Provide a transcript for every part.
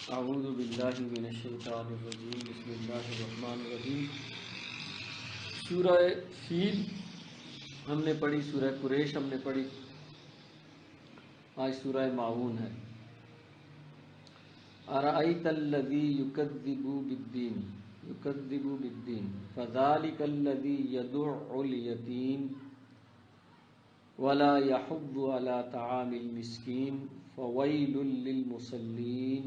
اعوذ باللہ من الشیطان الرجیم بسم اللہ الرحمن الرحیم۔ سورہ فیل ہم نے پڑھی، سورہ قریش ہم نے پڑھی، آج سورہ معون ہے۔ ارأیت الذی یکذب بالدین فذلک الذی یدع الیتیم ولا یحض علی طعام المسکین فویل للمصلین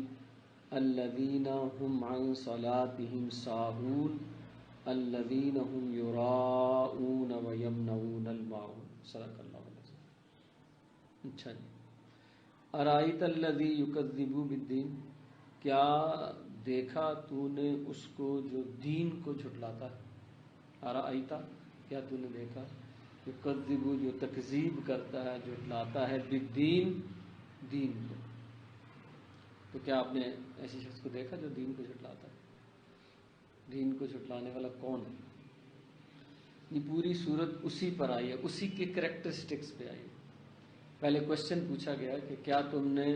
الذین هم عن صلاتهم ساہون الذین هم یراؤون ویمنعون الماعون۔ صدق اللہ العظیم۔ اچھا جی، ارائیت الذی یکذب بالدین، کیا دیکھا تو نے اس کو جو دین کو جھٹلاتا ہے؟ ارائیتا، کیا تو نے دیکھا؟ یکذب، جو تکذیب کرتا ہے، جھٹلاتا ہے، بالدین، دین کو۔ تو کیا آپ نے ایسے شخص کو دیکھا جو دین کو جھٹلاتا ہے؟ دین کو جھٹلانے والا کون ہے؟ یہ پوری صورت اسی پر آئی ہے، اسی کے کریکٹرسٹکس پہ آئی ہے۔ پہلے کوشچن پوچھا گیا کہ کیا تم نے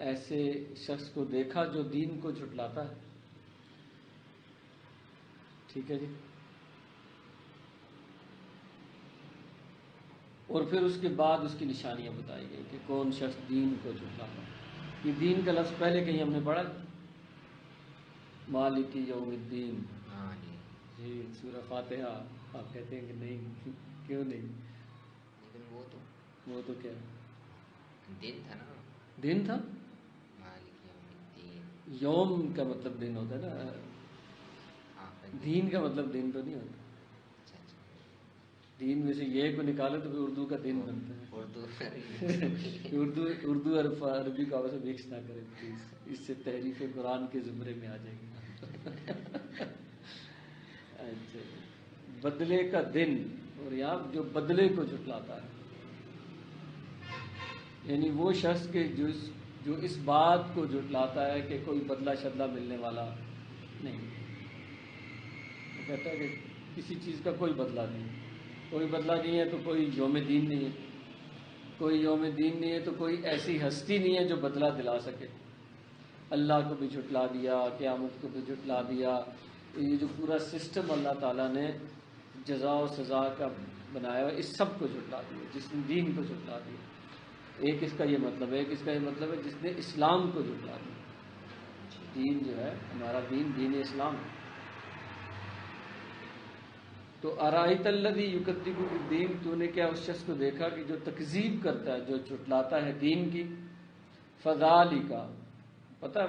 ایسے شخص کو دیکھا جو دین کو جھٹلاتا ہے؟ ٹھیک ہے جی۔ اور پھر اس کے بعد اس کی نشانیاں بتائی گئی کہ کون شخص دین کو جھٹلاتا ہے۔ یہ دین کا لفظ پہلے کہیں ہم نے پڑھا، مالک یوم الدین۔ جی، سورہ فاتحہ۔ آپ کہتے ہیں کہ نہیں، کیوں نہیں؟ لیکن وہ تو کیا دن تھا نا، دن تھا؟ مالک یوم الدین۔ یوم کا مطلب دن ہوتا ہے نا، دین کا مطلب دن تو نہیں ہوتا۔ اچھا اچھا، دین میں سے یہ کو نکالے تو پھر اردو کا دن بنتا ہے۔ اردو اور عربی کو آپس میں مکس نہ کریں پلیز، اس سے تحریف قرآن کے زمرے میں آ جائے گا۔ اچھا، بدلے کا دن، اور یہاں جو بدلے کو جھٹلاتا ہے، یعنی وہ شخص کے جو اس بات کو جھٹلاتا ہے کہ کوئی بدلہ شدلہ ملنے والا نہیں۔ وہ کہتا ہے کہ کسی چیز کا کوئی بدلہ نہیں، کوئی بدلہ نہیں ہے تو کوئی یوم دین نہیں ہے، کوئی یوم دین نہیں ہے تو کوئی ایسی ہستی نہیں ہے جو بدلہ دلا سکے۔ اللہ کو بھی جھٹلا دیا، قیامت کو بھی جھٹلا دیا۔ یہ جو پورا سسٹم اللہ تعالیٰ نے جزا و سزا کا بنایا ہے، اس سب کو جھٹلا دیا، جس نے دین کو جھٹلا دیا۔ ایک اس کا یہ مطلب ہے، ایک اس کا یہ مطلب ہے جس نے اسلام کو جھٹلا دیا۔ دین جو ہے ہمارا دین، دین اسلام ہے۔ تو ارائیت الذی یکذب بالدین، تو نے کیا اس شخص کو دیکھا کہ جو تکذیب کرتا ہے، جو جھٹلاتا ہے دین کی؟ فذالک، پتہ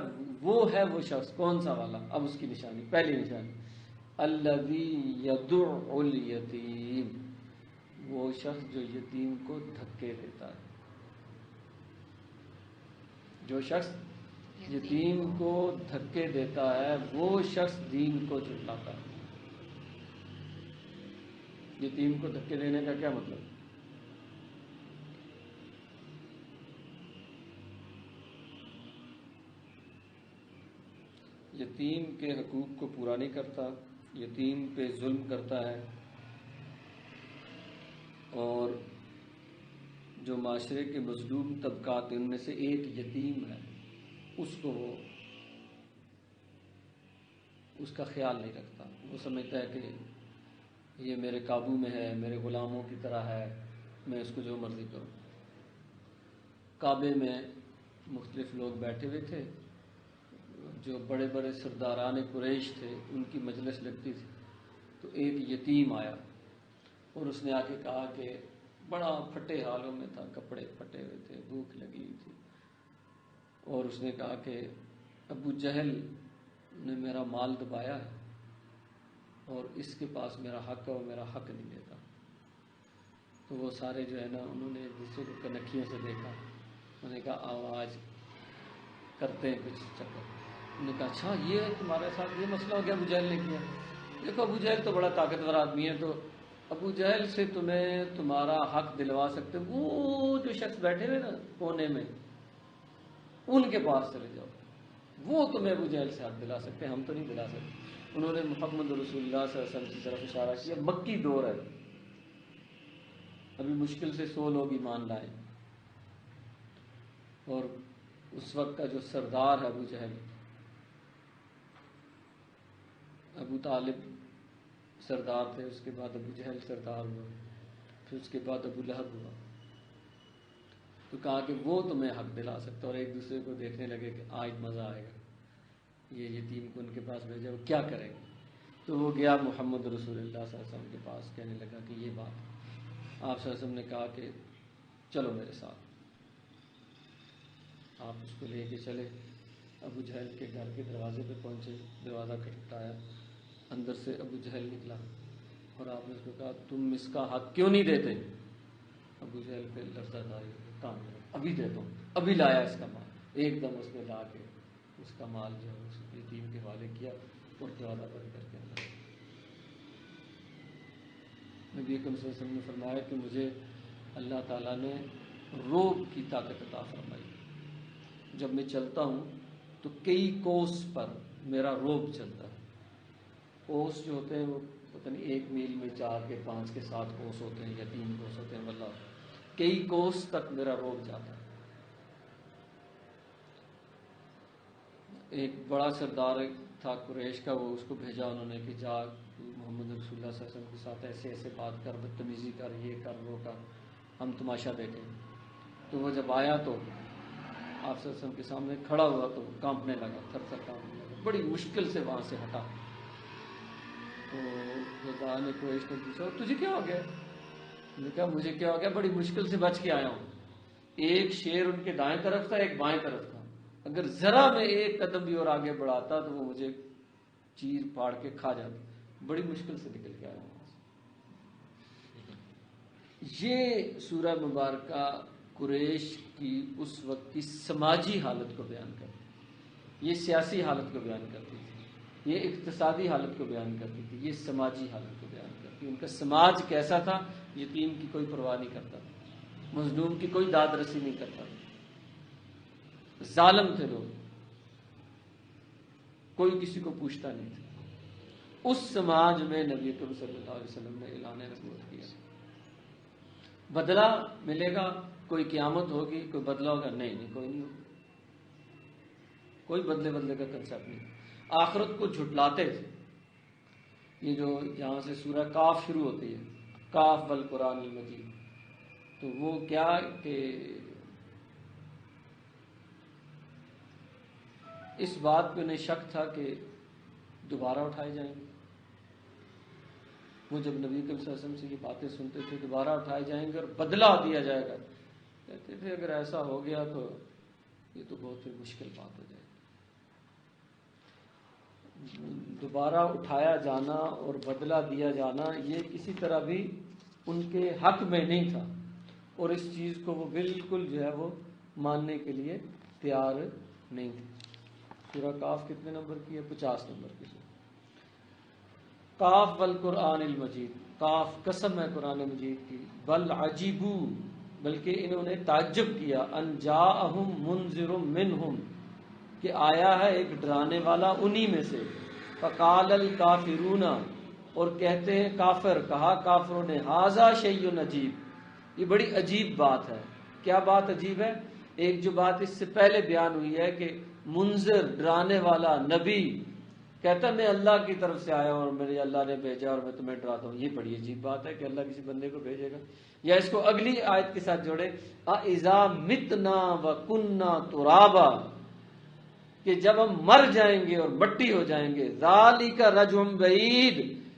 وہ ہے وہ شخص کون سا والا؟ اب اس کی نشانی، پہلی نشانی، الذی یدع الیتیم، وہ شخص جو یتیم کو دھکے دیتا ہے۔ جو شخص یتیم کو دھکے دیتا ہے وہ شخص دین کو جھٹلاتا ہے۔ یتیم کو دھکے دینے کا کیا مطلب؟ یتیم کے حقوق کو پورا نہیں کرتا، یتیم پہ ظلم کرتا ہے، اور جو معاشرے کے مظلوم طبقات ان میں سے ایک یتیم ہے، اس کو وہ اس کا خیال نہیں رکھتا۔ وہ سمجھتا ہے کہ یہ میرے قابو میں ہے، میرے غلاموں کی طرح ہے، میں اس کو جو مرضی کروں۔ کعبے میں مختلف لوگ بیٹھے ہوئے تھے، جو بڑے بڑے سرداران قریش تھے، ان کی مجلس لگتی تھی۔ تو ایک یتیم آیا اور اس نے آ کے کہا کہ بڑا پھٹے حالوں میں تھا، کپڑے پھٹے ہوئے تھے، بھوک لگی ہوئی تھی، اور اس نے کہا کہ ابو جہل نے میرا مال دبایا ہے اور اس کے پاس میرا حق ہے، وہ میرا حق نہیں دیتا۔ تو وہ سارے جو ہے نا، انہوں نے ایک دوسرے کو کنکھیوں سے دیکھا، انہوں نے کہا آواز کرتے ہیں کچھ چکر۔ انہوں نے کہا اچھا یہ تمہارے ساتھ یہ مسئلہ ہو گیا، ابو جہل نے کیا؟ دیکھو ابو جہل تو بڑا طاقتور آدمی ہے، تو ابو جہل سے تمہیں تمہارا حق دلوا سکتے، وہ جو شخص بیٹھے ہوئے نا کونے میں، ان کے پاس چلے جاؤ، وہ تمہیں ابو جہل سے حق دلا سکتے ہیں، ہم تو نہیں دلا سکتے۔ انہوں نے محمد رسول اللہ صلی اللہ علیہ وسلم کی طرف اشارہ کیا۔ مکی دور ہے، ابھی مشکل سے 100 لوگ ایمان لائے، اور اس وقت کا جو سردار ہے ابو جہل، ابو طالب سردار تھے، اس کے بعد ابو جہل سردار ہوا، پھر اس کے بعد ابو لہب ہوا. تو کہا کہ وہ تمہیں حق دلا سکتا، اور ایک دوسرے کو دیکھنے لگے کہ آج مزہ آئے گا، یہ یتیم کو ان کے پاس بھیجا، وہ کیا کریں گے. تو وہ گیا محمد رسول اللہ صلی اللہ علیہ وسلم کے پاس، کہنے لگا کہ یہ بات. آپ صلی اللہ علیہ وسلم نے کہا کہ چلو میرے ساتھ. آپ اس کو لے کے چلے، ابو جہل کے گھر کے دروازے پہ پہنچے، دروازہ کھٹکھٹایا، اندر سے ابو جہل نکلا، اور آپ نے اس کو کہا تم اس کا حق کیوں نہیں دیتے؟ ابو جہل پہ لرزہ داری کام کرو، ابھی دیتا ہوں. ابھی لایا اس کا مال، ایک دم اس نے لا کے اس کا مال جو ہے اس یتیم کے حوالے کیا، اور دروازہ بند کر کے اندر. نبی اکرم صلی اللہ علیہ وسلم نے فرمایا کہ مجھے اللہ تعالیٰ نے روب کی طاقت عطا فرمائی. جب میں چلتا ہوں تو کئی کوس پر میرا روب چلتا ہے. کوس جو ہوتے ہیں وہ پتہ نہیں 1 میل میں 4 کے 5 کے 7 کوس ہوتے ہیں یا 3 کوس ہوتے ہیں، واللہ کئی کوس تک میرا روب جاتا ہے. ایک بڑا سردار تھا قریش کا، وہ اس کو بھیجا انہوں نے کہ جا محمد رسول اللہ صلی اللہ علیہ وسلم کے ساتھ ایسے ایسے بات کر، بدتمیزی کر، یہ کر وہ کر، ہم تماشا دیکھیں. تو وہ جب آیا تو آپ صلی اللہ علیہ وسلم کے سامنے کھڑا ہوا تو کانپنے لگا، تھر تھر کانپنے لگا، بڑی مشکل سے وہاں سے ہٹا. تو سردار نے قریش نے پوچھا تجھے کیا ہو گیا؟ نے کہا مجھے کیا ہو گیا، بڑی مشکل سے بچ کے آیا ہوں. ایک شیر ان کے دائیں طرف تھا، ایک بائیں طرف تھا، اگر ذرا میں ایک قدم بھی اور آگے بڑھاتا تو وہ مجھے چیر پھاڑ کے کھا جاتا. بڑی مشکل سے نکل کے آیا ہوں. یہ سورہ مبارکہ قریش کی اس وقت کی سماجی حالت کو بیان کرتی تھی، یہ سیاسی حالت کو بیان کرتی تھی، یہ اقتصادی حالت کو بیان کرتی تھی، یہ سماجی حالت کو بیان کرتی. ان کا سماج کیسا تھا؟ یتیم کی کوئی پرواہ نہیں کرتا تھا، مظلوم کی کوئی داد رسی نہیں کرتا تھا، ظالم تھے لوگ، کوئی کسی کو پوچھتا نہیں تھا. اس سماج میں نبی اکرم صلی اللہ علیہ وسلم نے اعلان نبوت کیا. بدلہ ملے گا، کوئی قیامت ہوگی، کوئی بدلہ ہوگا؟ نہیں، کوئی نہیں ہوگا، کوئی بدلے کا کنسیپٹ نہیں. آخرت کو جھٹلاتے تھے. یہ جو یہاں سے سورہ کاف شروع ہوتی ہے، کاف والقرآن المجید، تو وہ کیا کہ اس بات پہ انہیں شک تھا کہ دوبارہ اٹھائے جائیں گے. وہ جب نبی کریم صلی اللہ علیہ وسلم سے یہ باتیں سنتے تھے دوبارہ اٹھائے جائیں گے اور بدلہ دیا جائے گا، کہتے تھے اگر ایسا ہو گیا تو یہ تو بہت ہی مشکل بات ہو جائے گی. دوبارہ اٹھایا جانا اور بدلہ دیا جانا یہ کسی طرح بھی ان کے حق میں نہیں تھا، اور اس چیز کو وہ بالکل جو ہے وہ ماننے کے لیے تیار نہیں تھے. سورہ کاف کتنے نمبر کی ہے؟ 50 نمبر کی. کاف والقرآن المجید، کاف قسم ہے قرآن مجید کی. بل عجیبو، بلکہ انہوں نے تعجب کیا، ان جاءہم منذر منہم، کہ آیا ہے ایک ڈرانے والا انہی میں سے. فقال الکافرون، اور کہتے ہیں کافر، کہا کافروں نے، ھذا شیء عجیب، یہ بڑی عجیب بات ہے. کیا بات عجیب ہے؟ ایک جو بات اس سے پہلے بیان ہوئی ہے کہ منذر ڈرانے والا نبی کہتا ہے میں اللہ کی طرف سے آیا اور میرے اللہ نے بھیجا اور میں تمہیں ڈراتا ہوں. یہ بڑی عجیب بات ہے کہ اللہ کسی بندے کو بھیجے گا. یا اس کو اگلی آیت کے ساتھ جوڑے، اِذَا مِتْنَا وَكُنَّا تُرَابًا، کہ جب ہم مر جائیں گے اور مٹی ہو جائیں گے. ذَلِكَ رَجْعٌ بَعِيدٌ،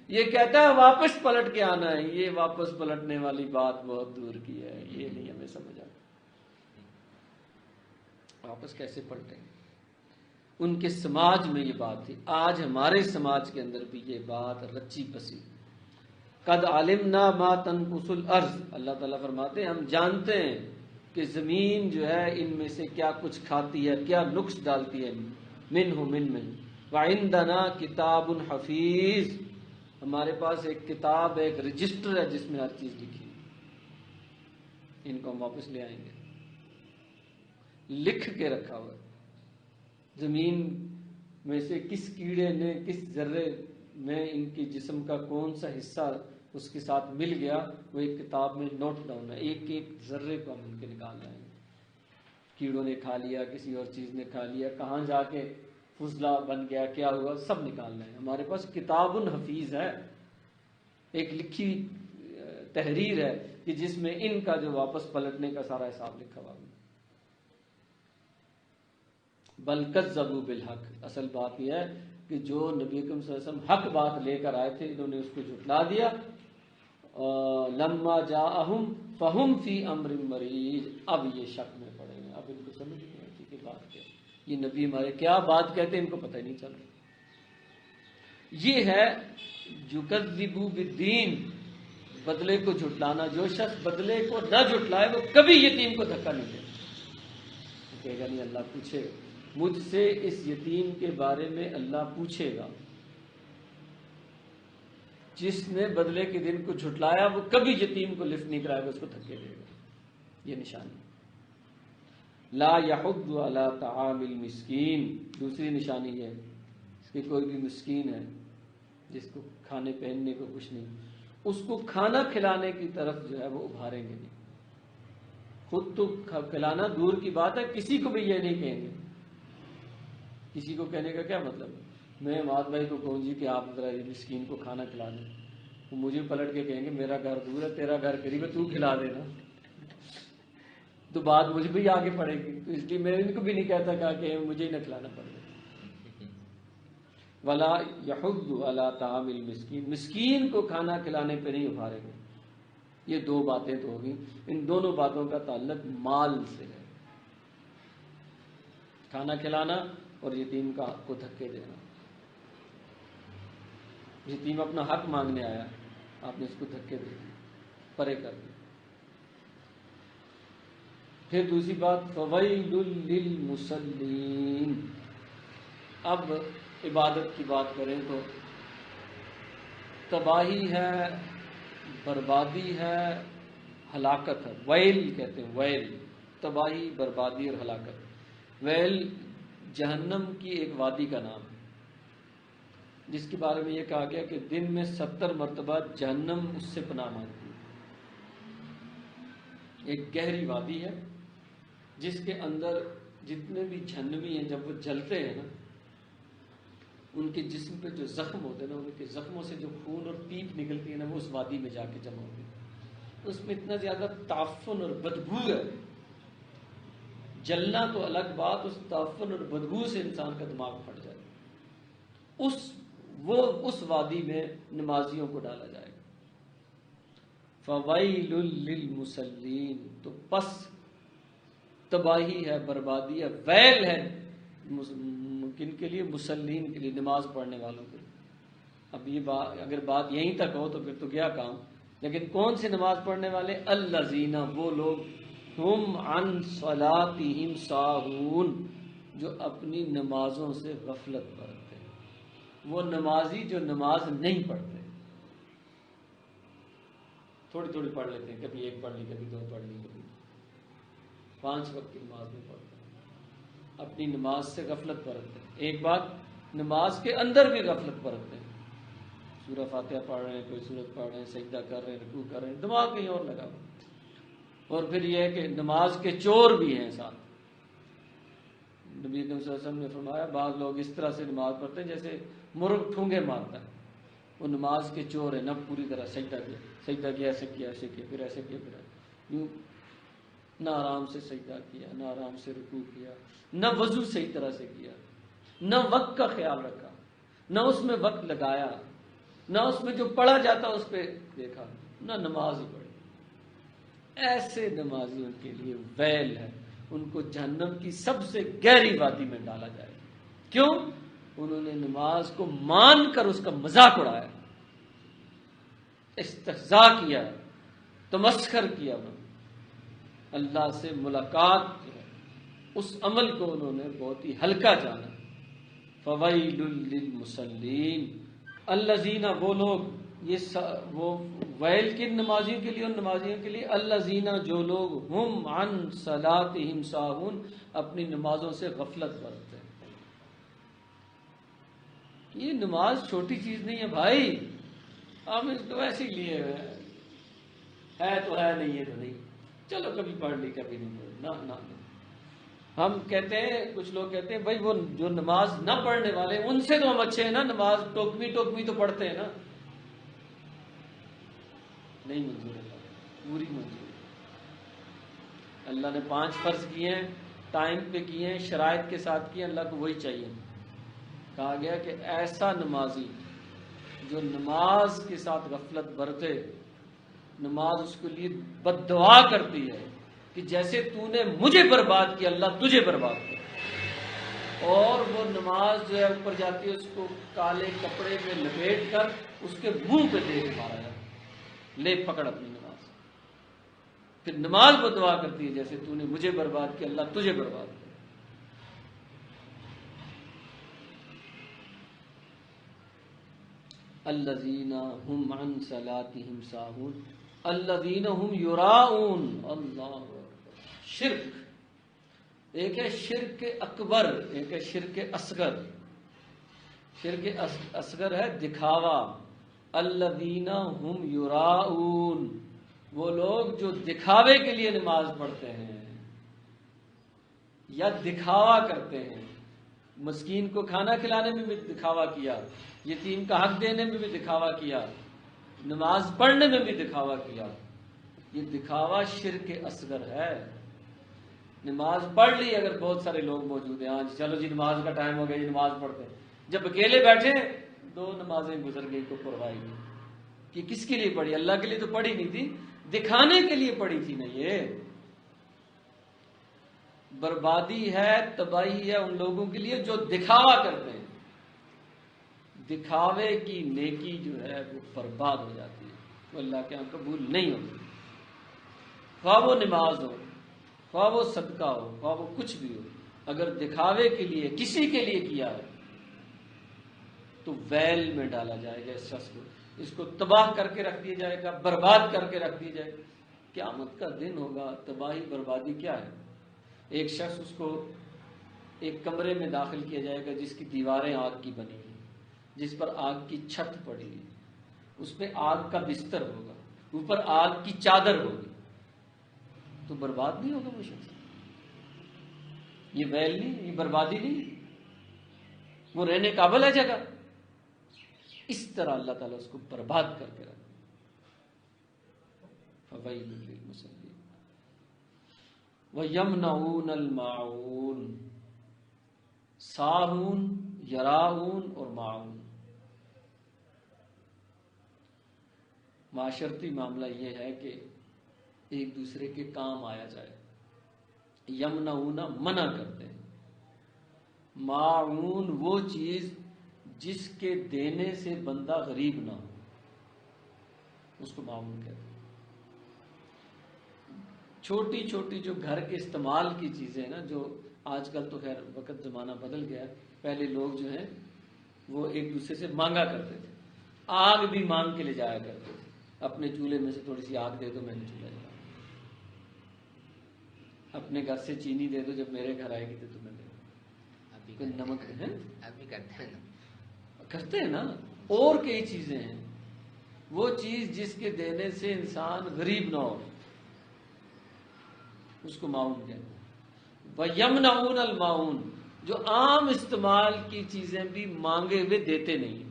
یہ کہتا ہے واپس پلٹ کے آنا ہے. یہ واپس پلٹنے والی بات بہت دور کی ہے، یہ نہیں ہمیں سمجھ آتا. واپس کیسے پلٹیں گے؟ ان کے سماج میں یہ بات تھی. آج ہمارے سماج کے اندر بھی یہ بات رچی بسی. قد علمنا ما تنقص الارض، اللہ تعالیٰ فرماتے ہیں ہم جانتے ہیں کہ زمین جو ہے ان میں سے کیا کچھ کھاتی ہے، کیا نقص ڈالتی ہے. من وعندنا کتاب حفیظ، ہمارے پاس ایک کتاب، ایک رجسٹر ہے جس میں ہر چیز لکھی. ان کو ہم واپس لے آئیں گے، لکھ کے رکھا ہوا ہے. زمین میں سے کس کیڑے نے، کس ذرے میں ان کی جسم کا کون سا حصہ اس کے ساتھ مل گیا، وہ ایک کتاب میں نوٹ ڈاؤن ہے. ایک ایک ذرے کو ہم ان کے نکال لائیں گے. کیڑوں نے کھا لیا، کسی اور چیز نے کھا لیا، کہاں جا کے فضلہ بن گیا، کیا ہوا، سب نکالنا ہے. ہمارے پاس کتاب حفیظ ہے، ایک لکھی تحریر ہے کہ جس میں ان کا جو واپس پلٹنے کا سارا حساب لکھا ہوا ہے. بل کذبوا بالحق، اصل بات یہ ہے کہ جو نبی اکرم صلی اللہ علیہ وسلم حق بات لے کر آئے تھے انہوں نے اس کو جھٹلا دیا. لما جاءہم فہم فی امر مریج، اب یہ شک میں پڑے ہیں، اب ان کو سمجھ نہیں آتی کہ بات کیا، یہ نبی ہمارے کیا بات کہتے ہیں ان کو پتہ ہی نہیں چل رہا. یہ ہے یکذبوا بالدین، بدلے کو جھٹلانا. جو شخص بدلے کو نہ جھٹلائے وہ کبھی یتیم کو دھکا نہیں دے. کہے گا نہیں اللہ پوچھے گا مجھ سے، اس یتیم کے بارے میں اللہ پوچھے گا. جس نے بدلے کے دن کو جھٹلایا وہ کبھی یتیم کو لفٹ نہیں کرائے گا، اس کو دھکے دے گا. یہ نشانی. لا یحض علی طعام المسکین، دوسری نشانی ہے کہ کوئی بھی مسکین ہے جس کو کھانے پہننے کو کچھ نہیں، اس کو کھانا کھلانے کی طرف جو ہے وہ ابھاریں گے نہیں. خود تو کھلانا دور کی بات ہے، کسی کو بھی یہ نہیں کہیں گے. کسی کو کہنے کا کیا مطلب ہے؟ میں ماد بھائی کو کہوں جی کہ آپ ذرا مسکین کو کھانا کھلا دیں، وہ مجھے پلٹ کے کہیں گے میرا گھر دور ہے، تیرا گھر قریب ہے، تو کھلا دینا. تو بات مجھے بھی آگے پڑے گی. تو اس لیے میں ان کو بھی نہیں کہتا کہ مجھے ہی نہ کھلانا پڑے گا. ولا یحض علی طعام المسکین، مسکین کو کھانا کھلانے پہ نہیں ابھارے گے. یہ دو باتیں تو ہوگی. ان دونوں باتوں کا تعلق مال سے ہے، کھانا کھلانا اور یتیم کا حق کو دھکے دینا. یتیم اپنا حق مانگنے آیا، آپ نے اس کو دھکے دے دیے، پرے کر دیا. پھر دوسری بات فویل للمصلین. اب عبادت کی بات کریں تو تباہی ہے، بربادی ہے، ہلاکت ہے. ویل کہتے ہیں، ویل تباہی، بربادی اور ہلاکت. ویل جہنم کی ایک وادی کا نام ہے جس کے بارے میں یہ کہا گیا کہ دن میں 70 مرتبہ جہنم اس سے پناہ مانگتی ہے. ایک گہری وادی ہے جس کے اندر جتنے بھی جہنمی ہیں جب وہ جلتے ہیں نا، ان کے جسم پہ جو زخم ہوتے ہیں نا، ان کے زخموں سے جو خون اور پیپ نکلتی ہے نا، وہ اس وادی میں جا کے جمع ہوتی ہے. اس میں اتنا زیادہ تعفن اور بدبو ہے. جلنا تو الگ بات، اس تعفن اور بدبو سے انسان کا دماغ پھٹ جائے. اس وادی میں نمازیوں کو ڈالا جائے گا. فویل للمصلین، تو پس تباہی ہے، بربادی ہے، ویل ہے کن کے لیے؟ مسلین کے لیے، نماز پڑھنے والوں کے لیے. اب یہ بات اگر بات یہیں تک ہو تو پھر تو گیا کام. لیکن کون سے نماز پڑھنے والے؟ الذین، وہ لوگ، ہم عن صلاتہم ساہون، جو اپنی نمازوں سے غفلت برتتے ہیں. وہ نمازی جو نماز نہیں پڑھتے، تھوڑی تھوڑی پڑھ لیتے ہیں، کبھی ایک پڑھ لی، کبھی دو پڑھ لی، کبھی 5 وقت کی نماز نہیں پڑھتے، اپنی نماز سے غفلت برتتے ہیں. ایک بات، نماز کے اندر بھی غفلت برتتے ہیں. سورہ فاتحہ پڑھ رہے ہیں، کوئی سورت پڑھ رہے ہیں، سجدہ کر رہے ہیں، رکوع کر رہے ہیں، دماغ کہیں اور لگا. اور پھر یہ ہے کہ نماز کے چور بھی ہیں ساتھ. نبی صلی اللہ علیہ وسلم نے فرمایا بعض لوگ اس طرح سے نماز پڑھتے ہیں جیسے مرغ ٹھونگے مارتا ہے. وہ نماز کے چور ہیں، نہ پوری طرح سجدہ کیا ایسے کیا، ایسے کیا، پھر ایسے کیا، پھر یوں، نہ آرام سے سجدہ کیا، نہ آرام سے رکوع کیا، نہ وضو صحیح طرح سے کیا، نہ وقت کا خیال رکھا، نہ اس میں وقت لگایا، نہ اس میں جو پڑھا جاتا اس پہ دیکھا، نہ نماز ہی پڑھی. ایسے نمازیوں کے لیے ویل ہے، ان کو جہنم کی سب سے گہری وادی میں ڈالا جائے گا. کیوں؟ انہوں نے نماز کو مان کر اس کا مذاق اڑایا، استہزاء کیا، تمسخر کیا. انہوں نے اللہ سے ملاقات جو ہے اس عمل کو انہوں نے بہت ہی ہلکا جانا. فویل للمصلین الذین، وہ لوگ، وہ ویل کن نمازیوں کے لیے؟ ان نمازیوں کے لیے الذین، جو لوگ، ہم عن صلاتہم ساہون، اپنی نمازوں سے غفلت برتتے ہیں. یہ نماز چھوٹی چیز نہیں ہے بھائی. ہم اس کو ایسے ہی لیے ہوئے ہیں، ہے تو ہے، نہیں ہے تو نہیں، چلو کبھی پڑھ لی کبھی نہیں پڑھ لی. نہ. ہم کہتے ہیں، کچھ لوگ کہتے ہیں بھائی وہ جو نماز نہ پڑھنے والے ان سے تو ہم اچھے ہیں نا، نماز ٹوکمی تو پڑھتے ہیں نا. نہیں منظور اللہ، پوری منظور. اللہ نے 5 فرض کیے ہیں، ٹائم پہ کیے ہیں، شرائط کے ساتھ کیے ہیں، اللہ کو وہی چاہیے. کہا گیا کہ ایسا نمازی جو نماز کے ساتھ غفلت برتے، نماز اس کے لیے بد دعا کرتی ہے کہ جیسے تو نے مجھے برباد کیا اللہ تجھے برباد کر. اور وہ نماز جو ہے اوپر جاتی ہے، اس کو کالے کپڑے میں لپیٹ کر اس کے منہ پہ دے مارا جاتا ہے، لے پکڑ اپنی نماز. پھر نماز بد دعا کرتی ہے جیسے تو نے مجھے برباد کیا اللہ تجھے برباد کر. الذین هم عن صلاتهم ساہون الذین هم یراؤون. اللہ اکبر. شرک ایک ہے، شرک اکبر ایک ہے، شرک اصغر. شرک اصغر ہے دکھاوا. الذین هم یراؤون، وہ لوگ جو دکھاوے کے لیے نماز پڑھتے ہیں یا دکھاوا کرتے ہیں. مسکین کو کھانا کھلانے میں بھی دکھاوا کیا، یتیم کا حق دینے میں بھی دکھاوا کیا، نماز پڑھنے میں بھی دکھاوا کیا. یہ دکھاوا شرک اصغر ہے. نماز پڑھ لی اگر بہت سارے لوگ موجود ہیں، آج چلو جی نماز کا ٹائم ہو گیا جی نماز پڑھتے ہیں. جب اکیلے بیٹھے 2 نمازیں گزر گئی تو پرواہ نہیں کہ کس کے لیے پڑھی، اللہ کے لیے تو پڑھی نہیں تھی، دکھانے کے لیے پڑھی تھی نا. یہ بربادی ہے، تباہی ہے ان لوگوں کے لیے جو دکھاوا کرتے ہیں. دکھاوے کی نیکی جو ہے وہ برباد ہو جاتی ہے، وہ اللہ کے یہاں قبول نہیں ہوتی. خواہ وہ نماز ہو، خواہ وہ صدقہ ہو، خواہ وہ کچھ بھی ہو، اگر دکھاوے کے لیے کسی کے لیے کیا ہے تو ویل میں ڈالا جائے گا اس شخص کو. اس کو تباہ کر کے رکھ دیا جائے گا، برباد کر کے رکھ دیا جائے گا. قیامت کا دن ہوگا. تباہی بربادی کیا ہے؟ ایک شخص، اس کو ایک کمرے میں داخل کیا جائے گا جس کی دیواریں آگ کی بنی ہیں، جس پر آگ کی چھت پڑی ہے، اس پہ آگ کا بستر ہوگا، اوپر آگ کی چادر ہوگی. تو برباد نہیں ہوگا وہ شخص؟ یہ ویل نہیں، یہ بربادی نہیں، وہ رہنے قابل ہے جگہ. اس طرح اللہ تعالیٰ اس کو برباد کر کے رکھا. فویل للمصلین وَيَمْنَعُونَ الْمَاعُونَ. ساہون، یراؤون اور معاون. معاشرتی معاملہ یہ ہے کہ ایک دوسرے کے کام آیا جائے. یمنعون منع کرتے ہیں. معاون وہ چیز جس کے دینے سے بندہ غریب نہ ہو، اس کو معاون کہتے ہیں. چھوٹی چھوٹی جو گھر کے استعمال کی چیزیں نا، جو آج کل تو خیر وقت زمانہ بدل گیا، پہلے لوگ جو ہیں وہ ایک دوسرے سے مانگا کرتے تھے. آگ بھی مانگ کے لے جایا کرتے تھے. اپنے چولہے میں سے تھوڑی سی آگ دے دو میں نے چولہا جلاؤں. اپنے گھر سے چینی دے دو جب میرے گھر آئے گی تو تمہیں دے دو. کوئی نمک ہے ابھی کرتے ہیں نا. اور کئی چیزیں ہیں، وہ چیز جس کے دینے سے انسان غریب نہ ہو اس کو معاون کہتے ہیں. وَيَمْنَعُونَ الْمَاعُونَ، جو عام استعمال کی چیزیں بھی مانگے ہوئے دیتے نہیں،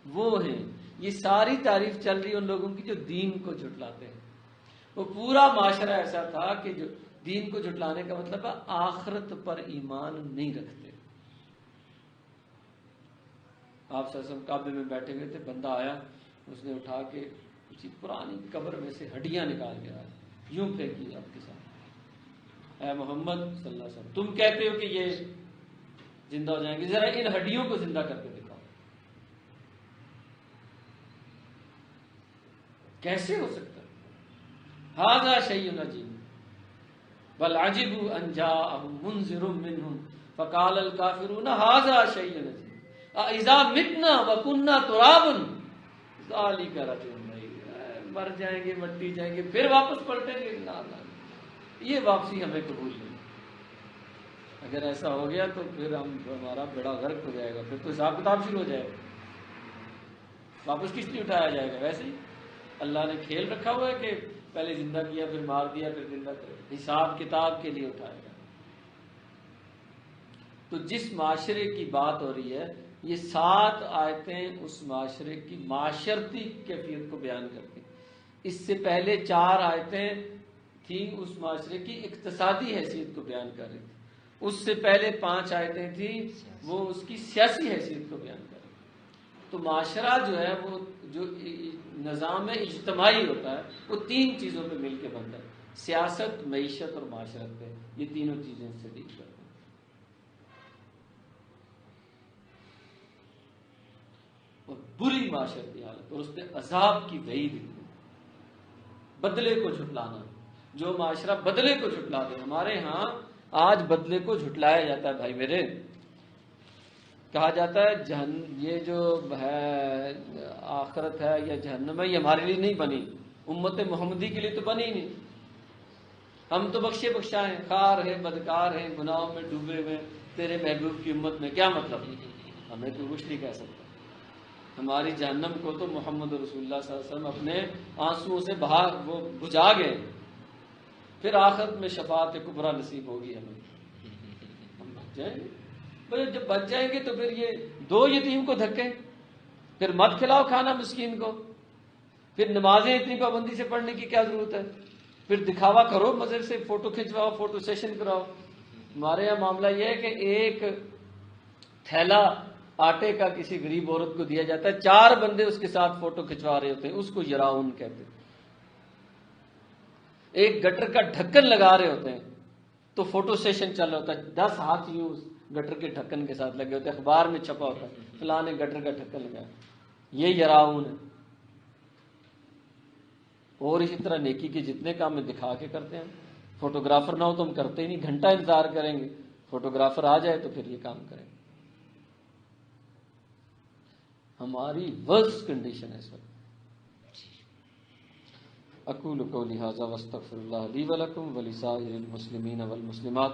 وہ ہیں. یہ ساری تعریف چل رہی ہے ان لوگوں کی جو دین کو جھٹلاتے ہیں. وہ پورا معاشرہ ایسا تھا کہ جو دین کو جھٹلانے کا مطلب ہے آخرت پر ایمان نہیں رکھتے. آپ صلی اللہ علیہ وسلم کعبے میں بیٹھے ہوئے تھے، بندہ آیا، اس نے اٹھا کے کسی پرانی قبر میں سے ہڈیاں نکال کے آیا، یوں پھینکی آپ کے ساتھ. اے محمد صلی اللہ علیہ وسلم، تم کہتے ہو کہ یہ زندہ ہو جائیں گے، ذرا ان ہڈیوں کو زندہ کر کے دکھاؤ. کیسے ہو سکتا ہے؟ ھذا شیء عجیب بل عجبوا ان جاءهم منذر منهم فقال الكافرون ھذا شیء عجیب اذا متنا وكنا ترابا ذلك رجل بعید. مر جائیں گے، مٹی جائیں گے، پھر واپس پلٹیں گے. یہ واپسی ہمیں قبول نہیں. اگر ایسا ہو گیا تو پھر ہمارا بڑا غرق ہو جائے گا، پھر تو حساب کتاب شروع ہو جائے گا. واپس کس لیے اٹھایا جائے گا؟ ویسے ہی اللہ نے کھیل رکھا ہوا ہے کہ پہلے زندہ کیا پھر مار دیا پھر زندہ کیا، حساب کتاب کے لیے اٹھائے گا۔ تو جس معاشرے کی بات ہو رہی ہے یہ 7 آیتیں اس معاشرے کی معاشرتی کیفیت کو بیان کرتی ہیں۔ اس سے پہلے 4 آیتیں تھیں اس معاشرے کی اقتصادی حیثیت کو بیان کر رہی تھی، اس سے پہلے 5 آیتیں تھیں وہ اس کی سیاسی حیثیت کو بیان کر رہی تھی۔ تو معاشرہ جو ہے وہ جو نظام اجتماعی ہوتا ہے وہ 3 چیزوں پہ مل کے بنتا ہے، سیاست، معیشت اور معاشرت پہ، یہ تینوں چیزیں سے ڈیل کرتے ہیں۔ اور بری معاشرتی حالت اور اس پہ عذاب کی وعید، بدلے کو جھٹلانا، جو معاشرہ بدلے کو جھٹلا دے۔ ہمارے ہاں آج بدلے کو جھٹلایا جاتا ہے بھائی میرے، کہا جاتا ہے یہ جو ہے آخرت ہے یا جہنم ہے یہ ہمارے لیے نہیں بنی، امت محمدی کے لیے تو بنی ہی نہیں، ہم تو بخشے بخشا ہیں، خار ہیں، بدکار ہیں، گناہوں میں ڈوبے ہوئے، تیرے محبوب کی امت میں کیا مطلب؟ ہمیں تو کچھ نہیں کہہ سکتا۔ ہماری جہنم کو تو محمد رسول اللہ صلی اللہ علیہ وسلم اپنے آنسوؤں سے وہ بجھا گئے، پھر آخرت میں شفاعت کبریٰ نصیب ہوگی ہمیں، ہم بچ جائیں گے۔ بھئی جب بچ جائیں گے تو پھر یہ 2 یتیم کو دھکے، پھر مت کھلاؤ کھانا مسکین کو، پھر نمازیں اتنی پابندی سے پڑھنے کی کیا ضرورت ہے، پھر دکھاوا کرو مزے سے، فوٹو کھنچواؤ، فوٹو سیشن کراؤ۔ ہمارے یہاں معاملہ یہ ہے کہ ایک تھیلا آٹے کا کسی غریب عورت کو دیا جاتا ہے، 4 بندے اس کے ساتھ فوٹو کھنچوا رہے ہوتے ہیں، اس کو یراؤن کہتے ہیں۔ ایک گٹر کا ڈھکن لگا رہے ہوتے ہیں تو فوٹو سیشن چل رہا ہوتا ہے، 10 ہاتھ یوں اس گٹر کے ڈھکن کے ساتھ لگے ہوتے ہیں، اخبار میں چھپا ہوتا ہے فلاں نے گٹر کا ڈھکن لگایا، یہ یراؤن ہے۔ اور اسی طرح نیکی کے جتنے کام میں دکھا کے کرتے ہیں، فوٹوگرافر نہ ہو تو ہم کرتے ہی نہیں، گھنٹہ انتظار کریں گے، فوٹوگرافر آ جائے تو پھر یہ کام کریں گے۔ ہماری ورسٹ کنڈیشن ہے اس وقت۔ اقول قولی ھذا واستغفر اللہ لی ولکم ولسائر المسلمین والمسلمات۔